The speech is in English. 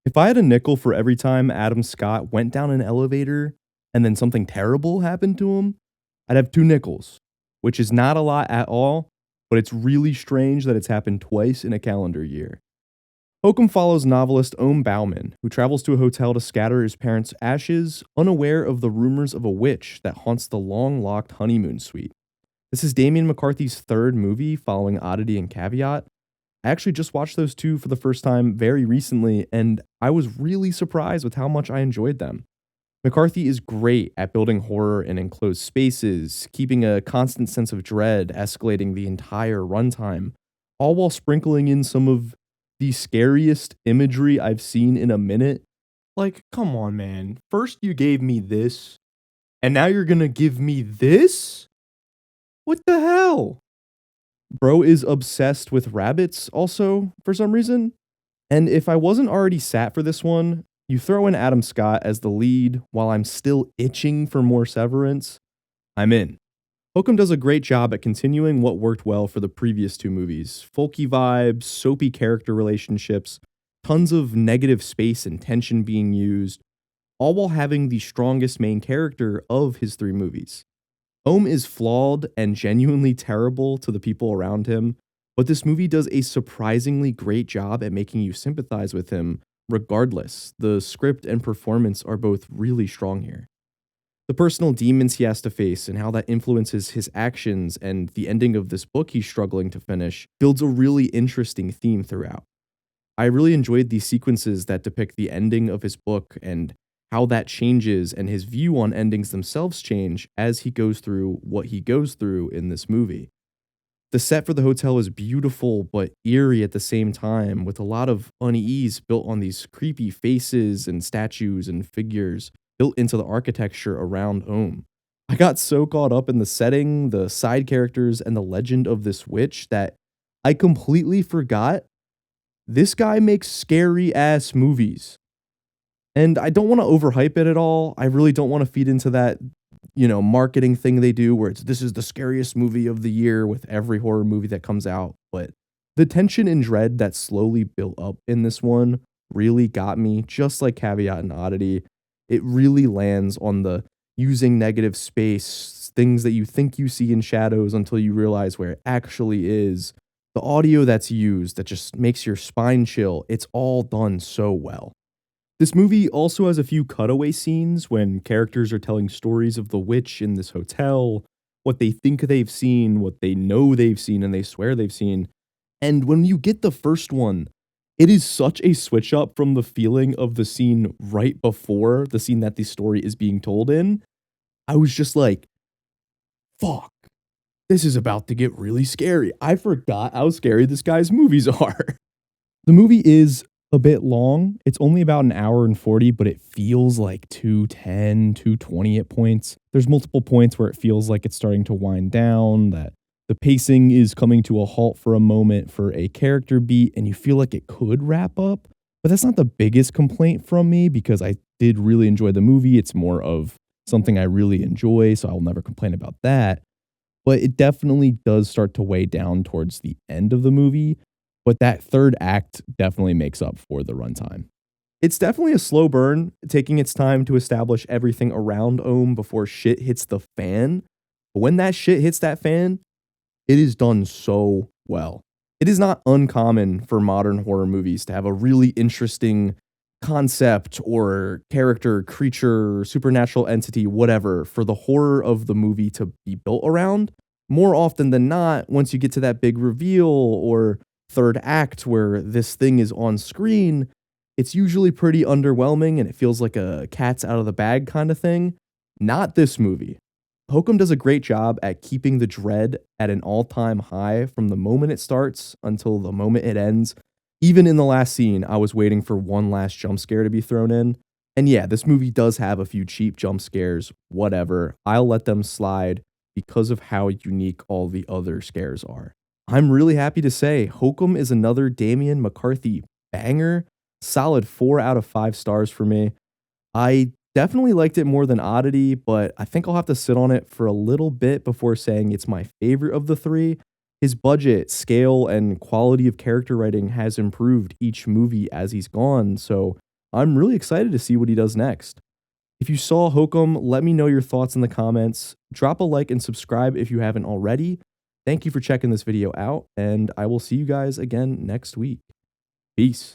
If I had a nickel for every time Adam Scott went down an elevator and then something terrible happened to him, I'd have 2 nickels, which is not a lot at all, but it's really strange that it's happened twice in a calendar year. Hokum follows novelist Ohm Bauman, who travels to a hotel to scatter his parents' ashes, unaware of the rumors of a witch that haunts the long-locked honeymoon suite. This is Damian McCarthy's third movie following Oddity and Caveat. I actually just watched those two for the first time very recently, and I was really surprised with how much I enjoyed them. McCarthy is great at building horror in enclosed spaces, keeping a constant sense of dread escalating the entire runtime, all while sprinkling in some of the scariest imagery I've seen in a minute. Like, come on, man. First you gave me this, and now you're gonna give me this? What the hell? Bro is obsessed with rabbits also, for some reason. And if I wasn't already sat for this one, you throw in Adam Scott as the lead while I'm still itching for more Severance, I'm in. Hokum does a great job at continuing what worked well for the previous two movies. Folky vibes, soapy character relationships, tons of negative space and tension being used, all while having the strongest main character of his three movies. Ohm is flawed and genuinely terrible to the people around him, but this movie does a surprisingly great job at making you sympathize with him regardless. The script and performance are both really strong here. The personal demons he has to face and how that influences his actions and the ending of this book he's struggling to finish builds a really interesting theme throughout. I really enjoyed these sequences that depict the ending of his book and how that changes and his view on endings themselves change as he goes through what he goes through in this movie. The set for the hotel is beautiful but eerie at the same time, with a lot of unease built on these creepy faces and statues and figures built into the architecture around Ohm. I got so caught up in the setting, the side characters, and the legend of this witch that I completely forgot this guy makes scary ass movies. And I don't want to overhype it at all. I really don't want to feed into that, marketing thing they do where this is the scariest movie of the year with every horror movie that comes out. But the tension and dread that slowly built up in this one really got me, just like Caveat and Oddity. It really lands on the using negative space, things that you think you see in shadows until you realize where it actually is. The audio that's used that just makes your spine chill. It's all done so well. This movie also has a few cutaway scenes when characters are telling stories of the witch in this hotel, what they think they've seen, what they know they've seen, and they swear they've seen. And when you get the first one, it is such a switch up from the feeling of the scene right before the scene that the story is being told in. I was just like, fuck, this is about to get really scary. I forgot how scary this guy's movies are. The movie is a bit long. It's only about an hour and 40, but it feels like 210, 220 at points. There's multiple points where it feels like it's starting to wind down, that the pacing is coming to a halt for a moment for a character beat, and you feel like it could wrap up. But that's not the biggest complaint from me because I did really enjoy the movie. It's more of something I really enjoy, so I'll never complain about that. But it definitely does start to weigh down towards the end of the movie. But that third act definitely makes up for the runtime. It's definitely a slow burn, taking its time to establish everything around Ohm before shit hits the fan. But when that shit hits that fan, it is done so well. It is not uncommon for modern horror movies to have a really interesting concept or character, creature, supernatural entity, whatever, for the horror of the movie to be built around. More often than not, once you get to that big reveal or third act where this thing is on screen, it's usually pretty underwhelming and it feels like a cat's out of the bag kind of thing. Not this movie. Hokum does a great job at keeping the dread at an all-time high from the moment it starts until the moment it ends. Even in the last scene, I was waiting for one last jump scare to be thrown in. And yeah, this movie does have a few cheap jump scares, whatever. I'll let them slide because of how unique all the other scares are. I'm really happy to say Hokum is another Damian McCarthy banger. Solid 4 out of 5 stars for me. I definitely liked it more than Oddity, but I think I'll have to sit on it for a little bit before saying it's my favorite of the three. His budget, scale, and quality of character writing has improved each movie as he's gone, so I'm really excited to see what he does next. If you saw Hokum, let me know your thoughts in the comments. Drop a like and subscribe if you haven't already. Thank you for checking this video out, and I will see you guys again next week. Peace.